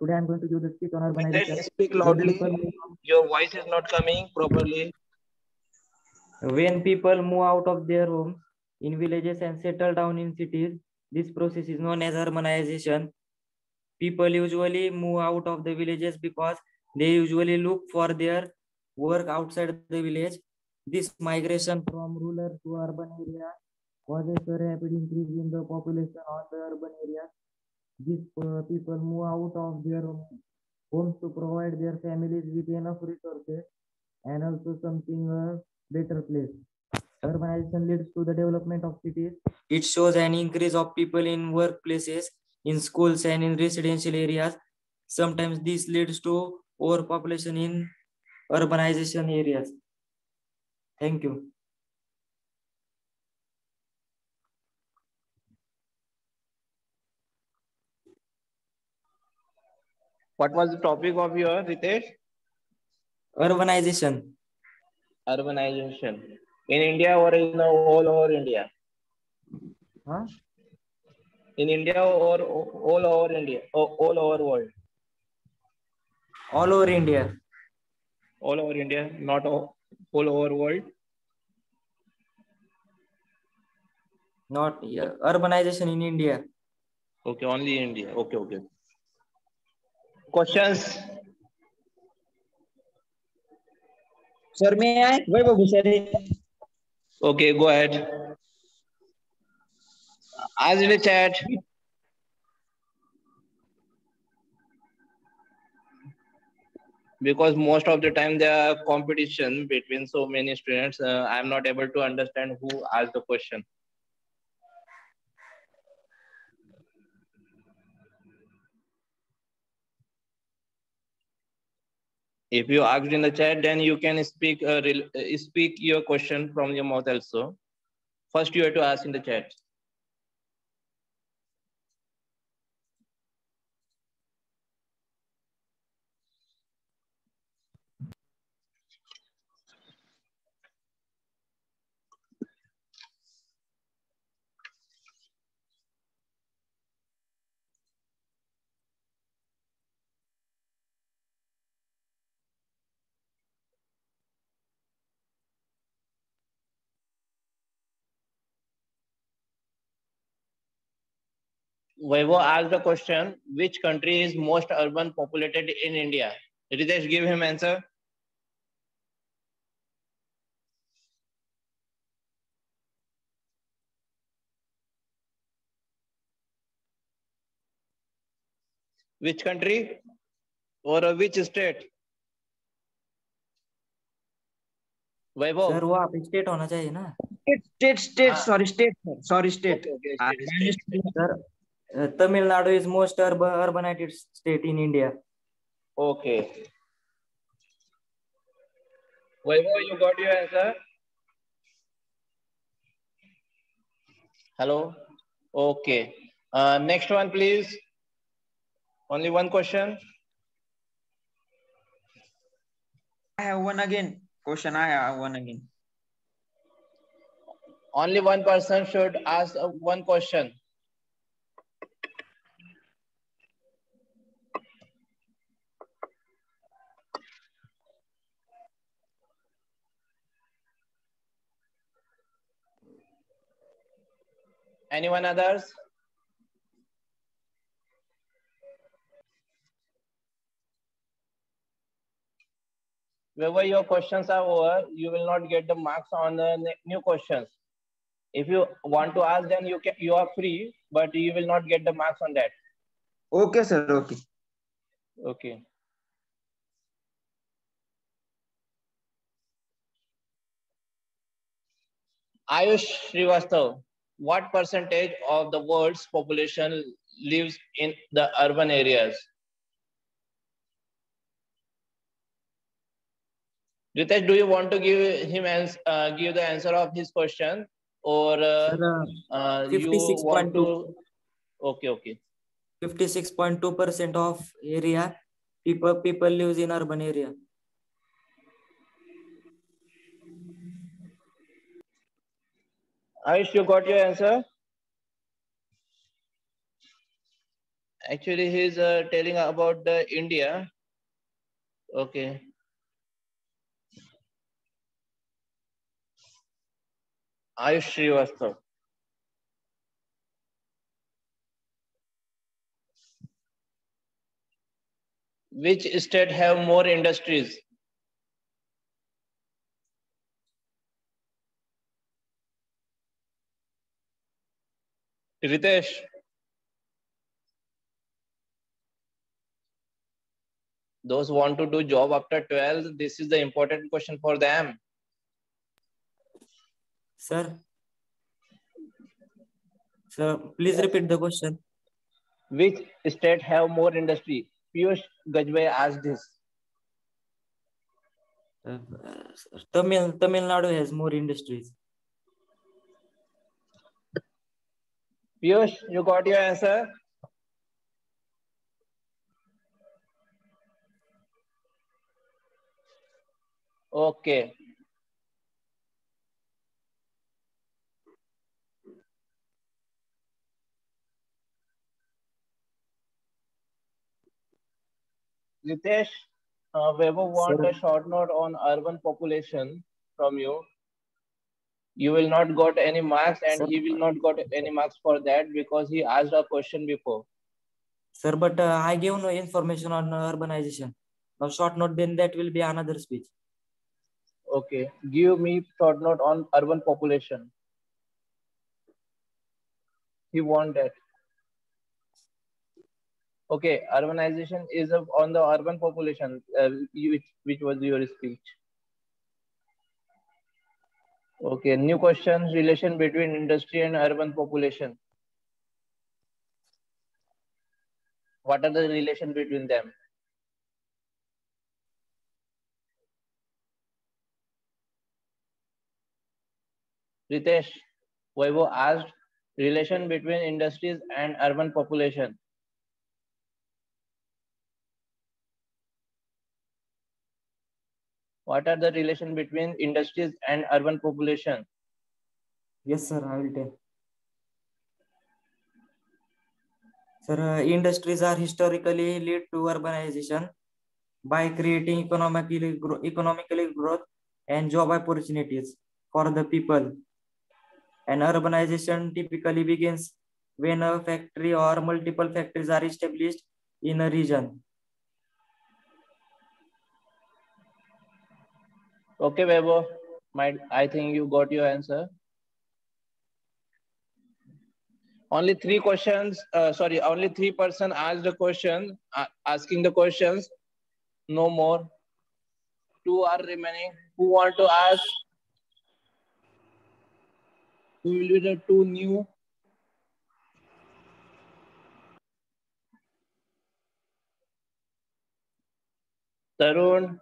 Today I'm going to give the speech on urbanization. Ritesh, speak When loudly. people, Your voice is not coming properly. when people move out of their homes in villages and settle down in cities, this process is known as urbanization. People usually move out of the villages because they usually look for their work outside the village. This migration from rural to urban area causes a rapid increase in the population of the urban areas. These people move out of their homes to provide their families with enough resources and also something better place. Urbanization leads to the development of cities. It shows an increase of people in workplaces, in schools, and in residential areas. Sometimes this leads to overpopulation in urbanization areas. Thank you. What was the topic of your Ritesh? Urbanization. Urbanization. In India or in all over India? Huh? In India or all over India? All over world? All over India. All over India, not all over world. Not urbanization in India. Okay, only India. Okay, okay. Questions? Sir, may I? Vaibhav Bhushari. Okay, go ahead. Ask in the chat. Because most of the time there are competition between so many students. I'm not able to understand who asked the question. If you asked in the chat, then you can speak speak your question from your mouth also. First, you have to ask in the chat. Vaibhav asked the question, which country is most urban populated in India? Ritesh, give him answer. Which country or which state? Vaibhav. Sir वो आप state होना चाहिए ना. State. Sorry, state. Sorry, state. Okay, I state. understood. Sir, Tamil Nadu is most urbanized state in India. Okay. Vaibhav, you got your answer? Hello? Okay. Next one, please. Only one question. I have one again. Question I have one again. Only one person should ask one question. Anyone others? Wherever your questions are over, you will not get the marks on the new questions. If you want to ask, then you are free, but you will not get the marks on that. Okay, sir. Okay. Okay. Ayush Srivastav, what percentage of the world's population lives in the urban areas? Ritesh, do you want to give him give the answer of his question, or you want 56.2. to? Okay. 56.2% of area people lives in urban area. Ayush, you got your answer? Actually, he's telling about the India. Okay. Ayush Srivastav. Which state have more industries? Ritesh. Those want to do job after 12, this is the important question for them. Sir, please repeat the question. Which state have more industry? Piyush Gajbhai asked this. Tamil Nadu has more industries. Piyush, you got your answer? Okay. Ritesh, Weber want a short note on urban population from you. You will not got any marks and Sir, he will not got any marks for that because he asked a question before. Sir, but I gave no information on urbanization. Now short note, then that will be another speech. Okay, give me short note on urban population. He want that. Okay, urbanization is on the urban population, which was your speech. Okay, new question, relation between industry and urban population. What are the relation between them? Ritesh, Vaibhav asked relation between industries and urban population. What are the relation between industries and urban population? Yes, sir, I will tell. Sir, industries are historically lead to urbanization by creating economically growth and job opportunities for the people. And urbanization typically begins when a factory or multiple factories are established in a region. Okay, Vaibhav, I think you got your answer. Only three questions, only 3% asked the question, asking the questions, no more. 2 are remaining. Who want to ask? Who will be the 2 new? Tarun,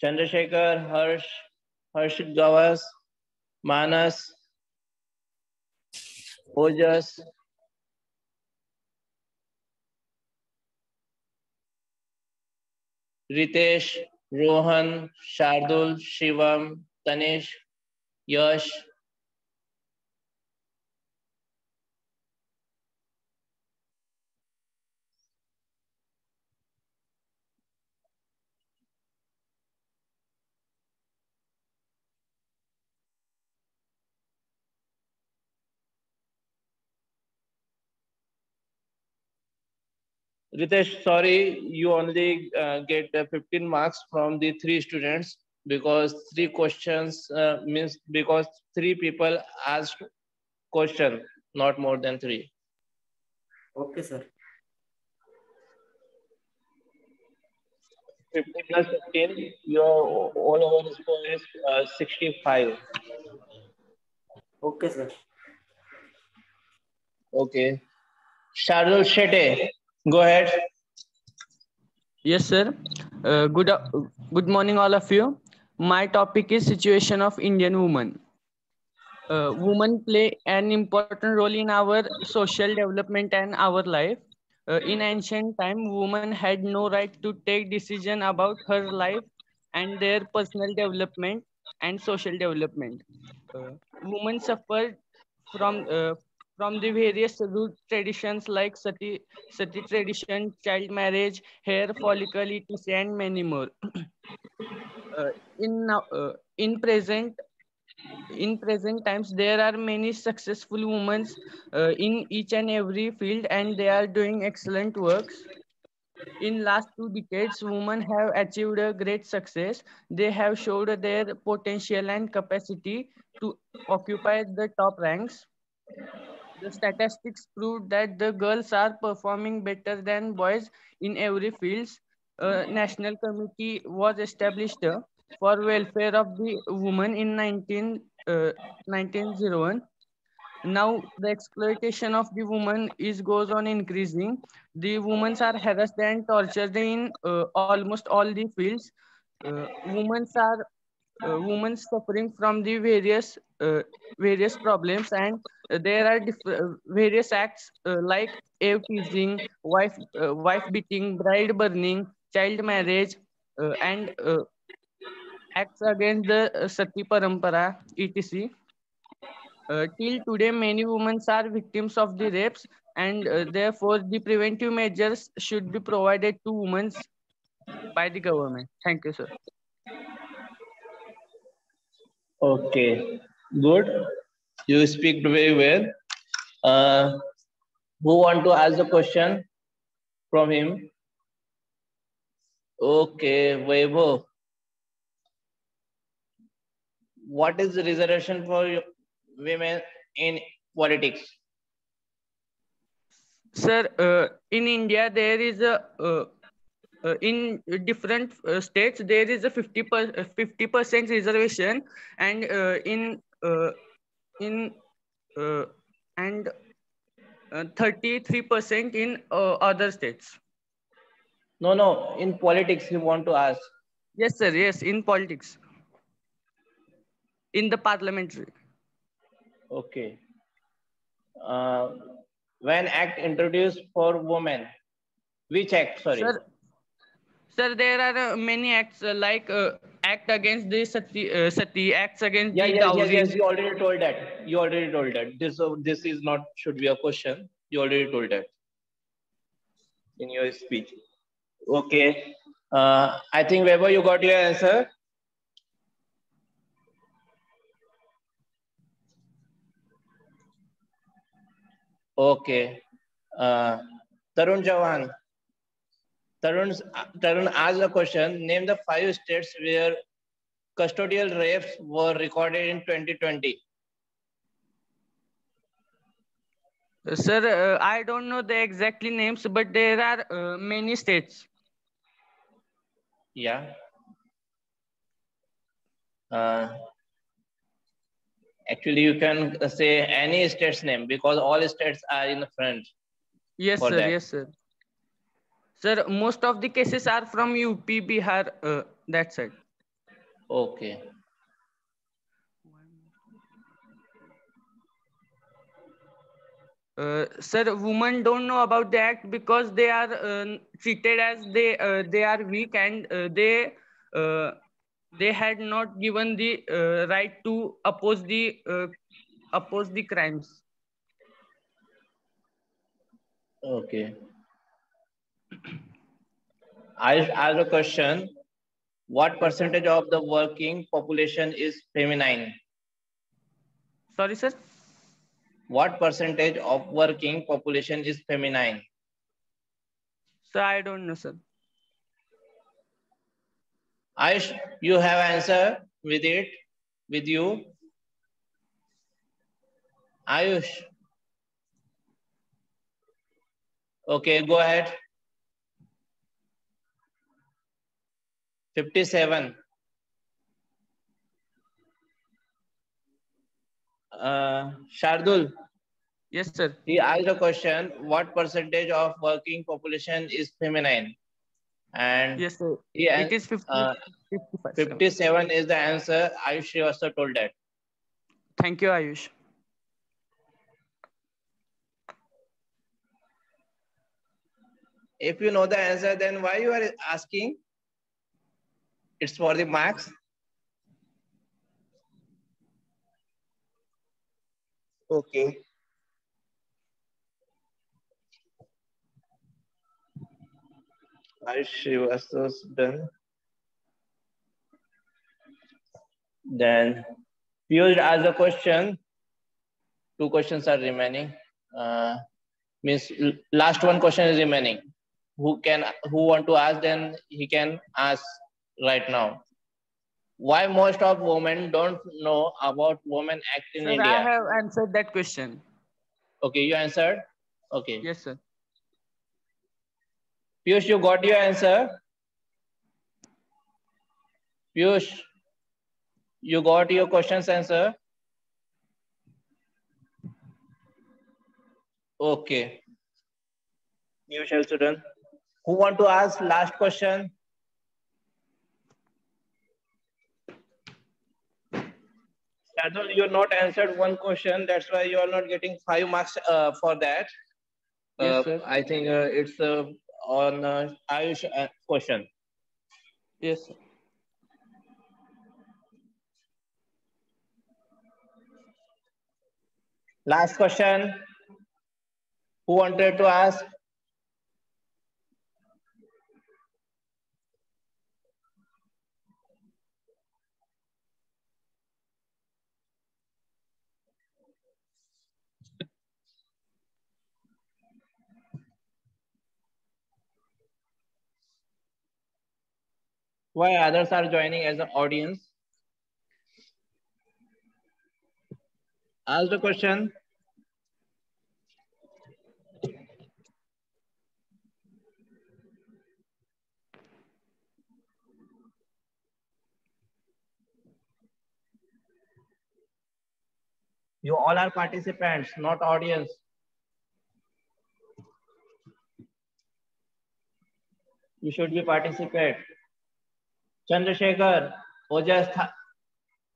Chandrasekhar, Harsh Gawas, Manas, Ojas, Ritesh, Rohan, Shardul, Shivam, Tanish, Yash. Ritesh, sorry, you only get 15 marks from the 3 students because 3 questions means because 3 people asked question, not more than 3. Okay, sir. 50 plus 15, your all over score is 65. Okay, sir. Okay. Shardul Shetty, go ahead. Yes, sir. Good morning, all of you. My topic is situation of Indian women. Women play an important role in our social development and our life. In ancient time, women had no right to take decision about her life and their personal development and social development. Women suffered from from the various root traditions like sati tradition, child marriage, hair follicle etc., and many more. uh, in now in present times there are many successful women in each and every field, and they are doing excellent works. In last 2 decades, women have achieved a great success. They have showed their potential and capacity to occupy the top ranks. The statistics prove that the girls are performing better than boys in every field. A national committee was established for welfare of the women in 1901. Now the exploitation of the woman is goes on increasing. The women are harassed and tortured in almost all the fields. Women suffering from the various problems, and there are various acts like teasing, wife beating, bride burning, child marriage, and acts against the sati parampara etc. Till today, many women are victims of the rapes, and therefore the preventive measures should be provided to women by the government. Thank you, sir. Okay, good. You speak very well. Uh, who want to ask the question from him? Okay, Vaibhav. What is the reservation for women in politics? Sir, in India, there is in different states there is a 50% reservation, and in uh, and 33% in other states. No. In politics, you want to ask. Yes, sir. Yes, in politics, in the parliamentary. Okay. Uh, when act introduced for women, which act? Sorry. Sir, there are many acts like act against the sati, acts against the dowry. Yes. You already told that. This is not should be a question. You already told that in your speech. Okay. I think Weber, you got your answer. Okay. Tarun Chauhan. Tarun asked a question. Name the 5 states where custodial rapes were recorded in 2020. Sir, I don't know the exactly names, but there are many states. Yeah. Actually, you can say any state's name because all states are in the front. Yes, for sir. that. Yes, sir. Sir, most of the cases are from UP, Bihar, that side. Okay. Sir, women don't know about the act because they are treated as they are weak, and they had not given the right to oppose the crimes. Okay. I ask a question. What percentage of the working population is feminine? Sorry, sir. What percentage of working population is feminine? Sir, I don't know, sir. Ayush, you have answer with it, with you? Ayush. Okay, go ahead. 57. Shardul. Yes, sir. He asked a question, what percentage of working population is feminine? And Yes, sir. he It is 55. 57 is the answer. Ayush also told that. Thank you, Ayush. If you know the answer, then why you are asking? It's for the marks. Okay. Ayush Srivastava's done. Then Piyush asked a question. Two questions are remaining. Means last one question is remaining. Who want to ask, then he can ask right now. Why most of women don't know about Women Act in Sir, I India? have answered that question. Okay, you answered? Okay. Yes, sir. Piyush, you got your answer? Piyush, you got your questions answer? Okay. New shall student. Who want to ask last question? Shardul, you not answered one question. That's why you are not getting 5 marks for that. Yes, sir. I think it's on Ayush question. Yes, sir. Last question. Who wanted to ask? Why others are joining as an audience? Ask the question. You all are participants, not audience. You should be participate. Chandrasekhar, Ojas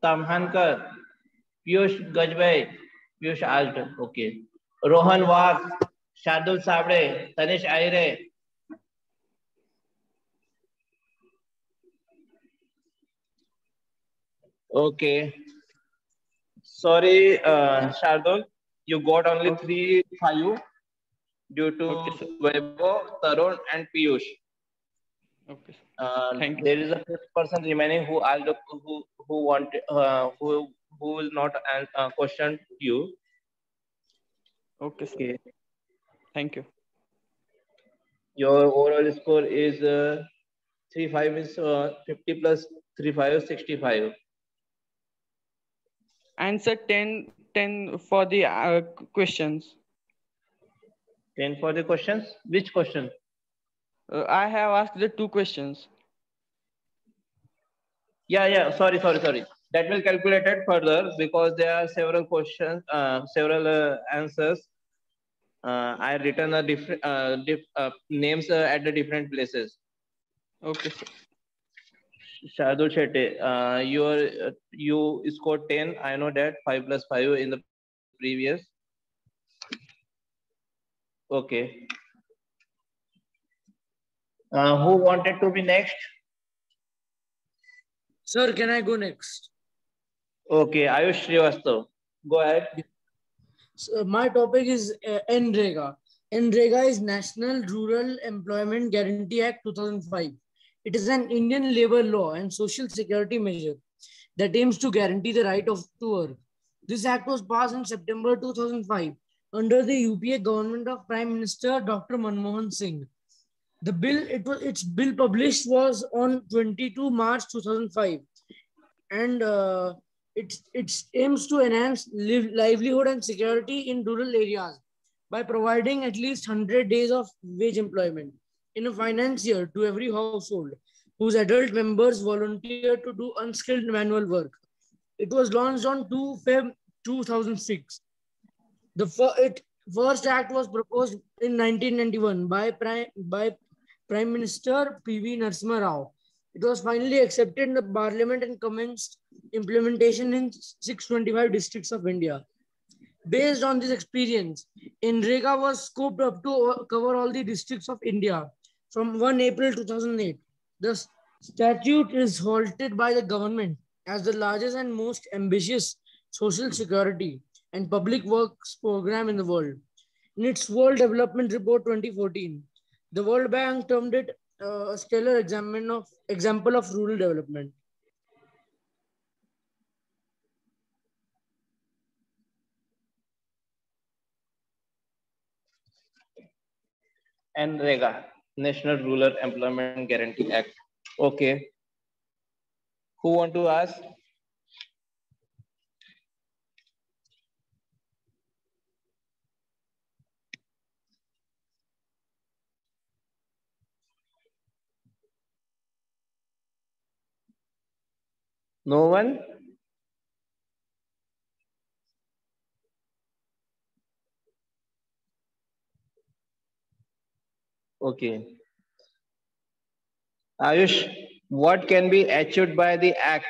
Tamhankar, Piyush Gajbhai, Piyush asked, okay. Rohan Wagh, Shardul Sabre, Tanish Aire. Okay. Sorry, Shardul, you got only 3-5 due to Vaibhav, Tarun and Piyush. Okay. Thank you. There is a 5th person remaining who asked, who want who will not question you. Okay, sir. Okay. Thank you. Your overall score is 3-5 is 50 plus 3-5 65. Answer 10 for the questions. 10 for the questions. Which question? I have asked the 2 questions. Yeah. Sorry. That will calculate it further because there are several questions, several answers. I written a different names at the different places. Okay, sir. Shardul Shetty, you scored 10. I know that 5 plus 5 in the previous. Okay. Who wanted to be next? Sir, can I go next? Okay, Ayush Srivastav. Go ahead. So my topic is NREGA. NREGA is National Rural Employment Guarantee Act 2005. It is an Indian labor law and social security measure that aims to guarantee the right to work. This act was passed in September 2005 under the UPA government of Prime Minister Dr. Manmohan Singh. The bill, its bill published was on 22 March 2005, and it aims to enhance livelihood and security in rural areas by providing at least 100 days of wage employment in a finance year to every household whose adult members volunteer to do unskilled manual work. It was launched on 2 Feb 2006. The first act was proposed in 1991 by Prime Minister P.V. Narasimha Rao. It was finally accepted in the Parliament and commenced implementation in 625 districts of India. Based on this experience, NREGA was scoped up to cover all the districts of India from 1 April 2008. The statute is halted by the government as the largest and most ambitious social security and public works program in the world. In its World Development Report 2014, the World Bank termed it a stellar example of rural development. NREGA, National Rural Employment Guarantee Act. Okay. Who want to ask? No one? Okay. Ayush, what can be achieved by the act?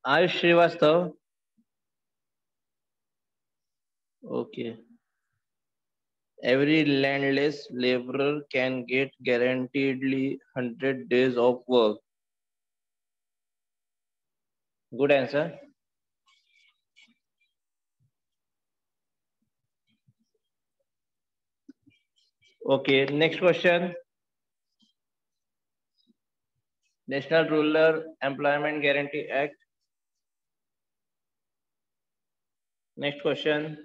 Ayush Srivastav. Okay. Every landless laborer can get guaranteedly 100 days of work. Good answer. Okay, next question. National Rural Employment Guarantee Act. Next question.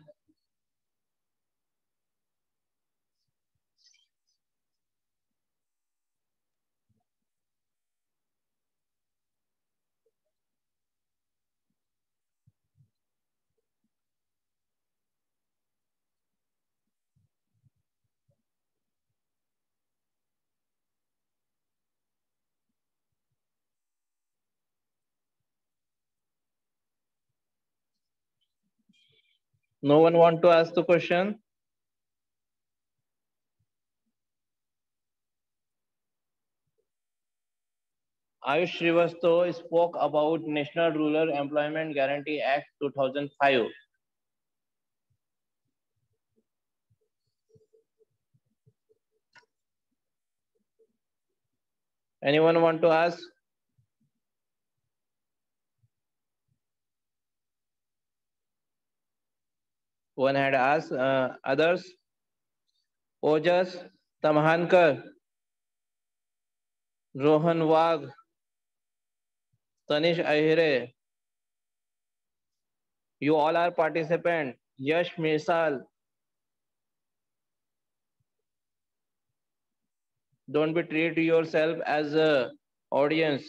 No one want to ask the question? Ayush Srivastav spoke about National Rural Employment Guarantee Act 2005. Anyone want to ask? One had asked. Others? Ojas, Tamhankar, Rohan Wagh, Tanish Ahire. You all are participant. Yash Misal. Don't be treat yourself as a audience.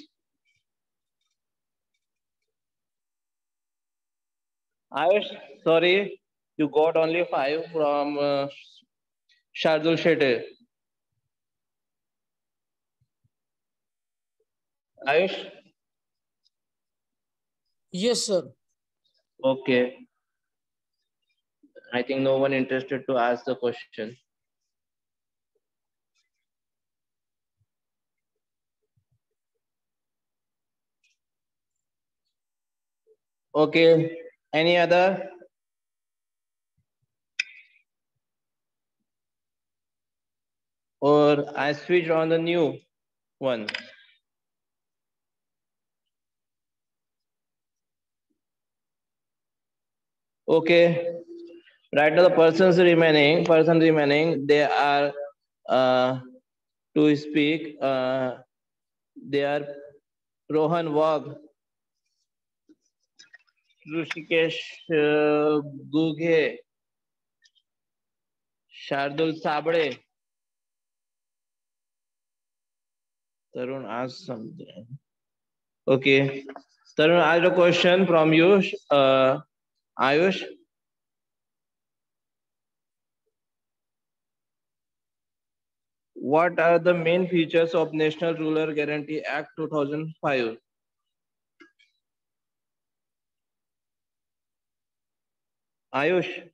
Ayush, sorry, you got only 5 from Shardul Shetty. Ayush? Yes, sir. Okay. I think no one interested to ask the question. Okay. Any other? Or I switch on the new one. Okay. Right now the person remaining, they are to speak. They are Rohan Wagh, Rushikesh Gughe, Shardul Sabre. Tarun asked something. Okay. Tarun, I have a question from you. Ayush. What are the main features of National Rural Guarantee Act 2005? Ayush.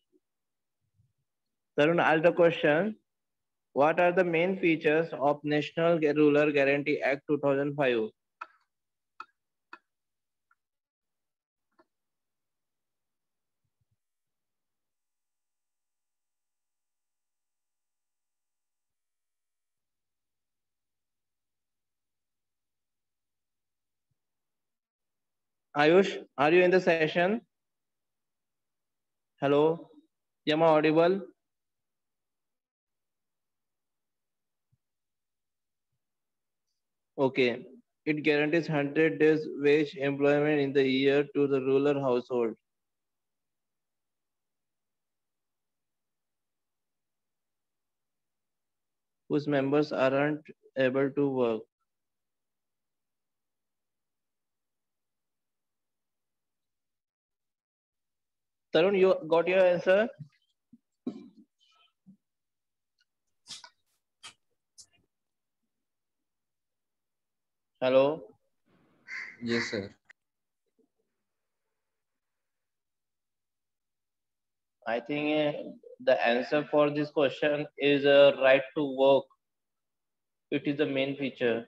Tarun asked the question. What are the main features of National Rural Guarantee Act 2005? Ayush, are you in the session? Hello, am I audible? Okay. It guarantees 100 days wage employment in the year to the rural household. Whose members aren't able to work. Tarun, you got your answer? Hello? Yes, sir. I think the answer for this question is right to work. It is the main feature.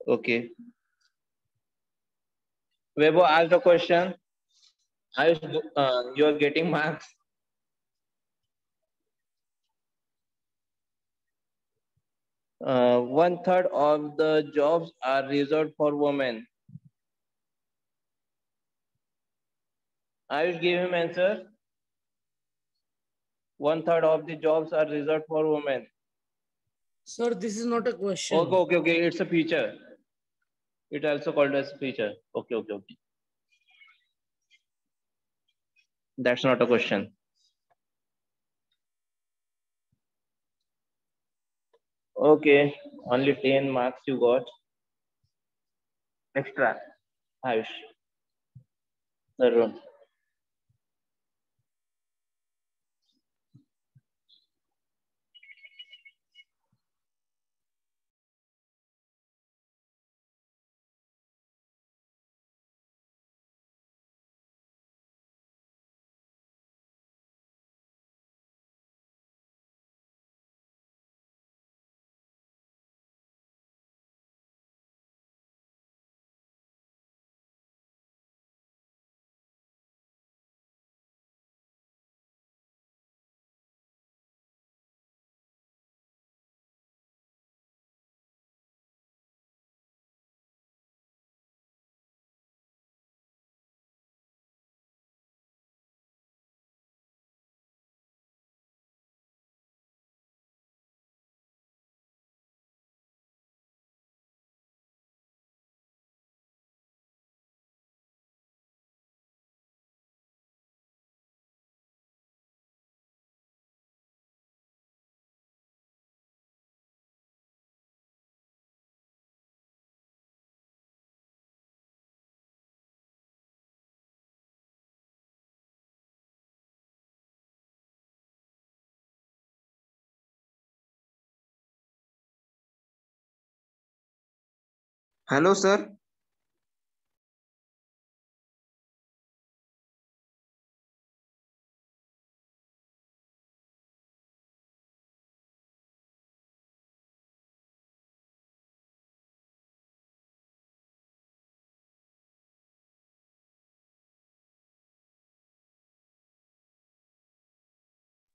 Okay. Webo, ask the question. Ayush, you are getting marks. One third of the jobs are reserved for women. Ayush, give him answer. One third of the jobs are reserved for women. Sir, this is not a question. Okay. It's a feature. It also called as feature. Okay. That's not a question. Okay, only 10 marks you got. Extra. Ayush. Tarun. Hello, sir.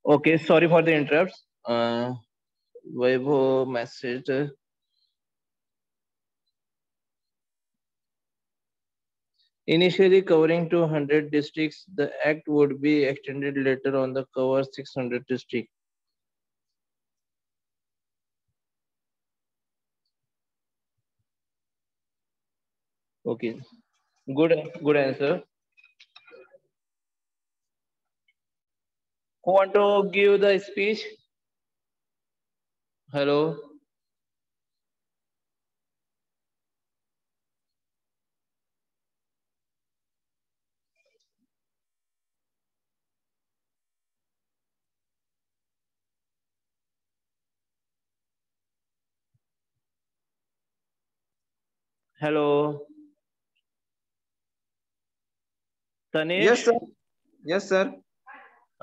Okay, sorry for the interrupts. Vaibhav message. Initially covering 200 districts, the act would be extended later on the cover 600 districts. Okay, good answer. Who want to give the speech? Hello. Hello. Tanish. Yes, sir. Yes, sir.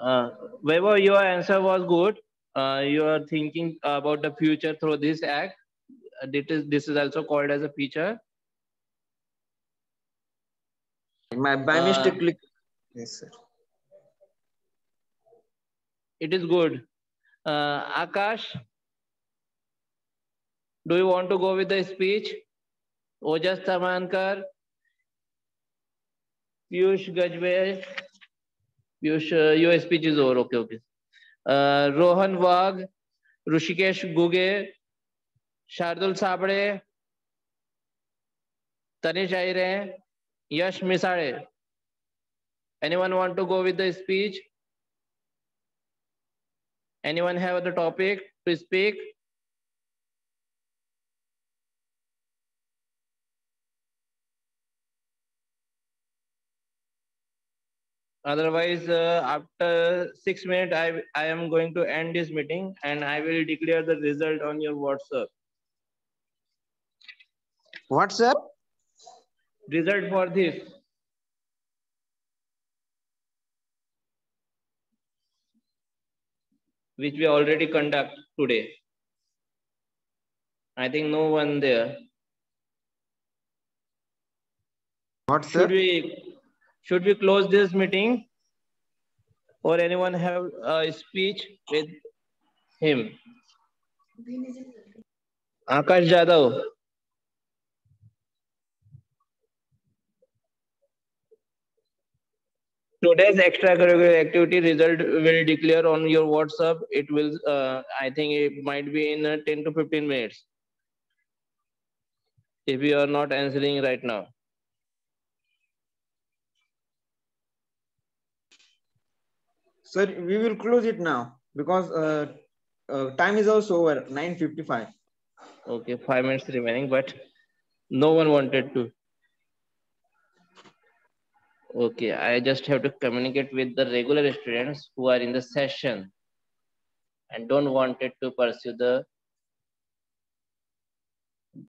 Vaibhav, your answer was good. You are thinking about the future through this act. This is also called as a feature. By mistake. Yes, sir. It is good. Akash, do you want to go with the speech? Ojas Tamankar, Piyush Gajwe, Piyush, your speech is over. Okay. Rohan Wagh, Rushikesh Guge, Shardul Sabde, Tanish Aire, Yash Misare. Anyone want to go with the speech? Anyone have the topic to speak? Otherwise, after 6 minutes, I am going to end this meeting and I will declare the result on your WhatsApp. What, sir? Result for this. Which we already conduct today. I think no one there. What, sir? Should we close this meeting? Or anyone have a speech with him? Akash Jadhav. Today's extracurricular activity result will declare on your WhatsApp. It will, I think it might be in 10 to 15 minutes. If you are not answering right now. Sir, we will close it now because time is also over, 9:55. Okay, 5 minutes remaining, but no one wanted to. Okay, I just have to communicate with the regular students who are in the session and don't wanted to pursue the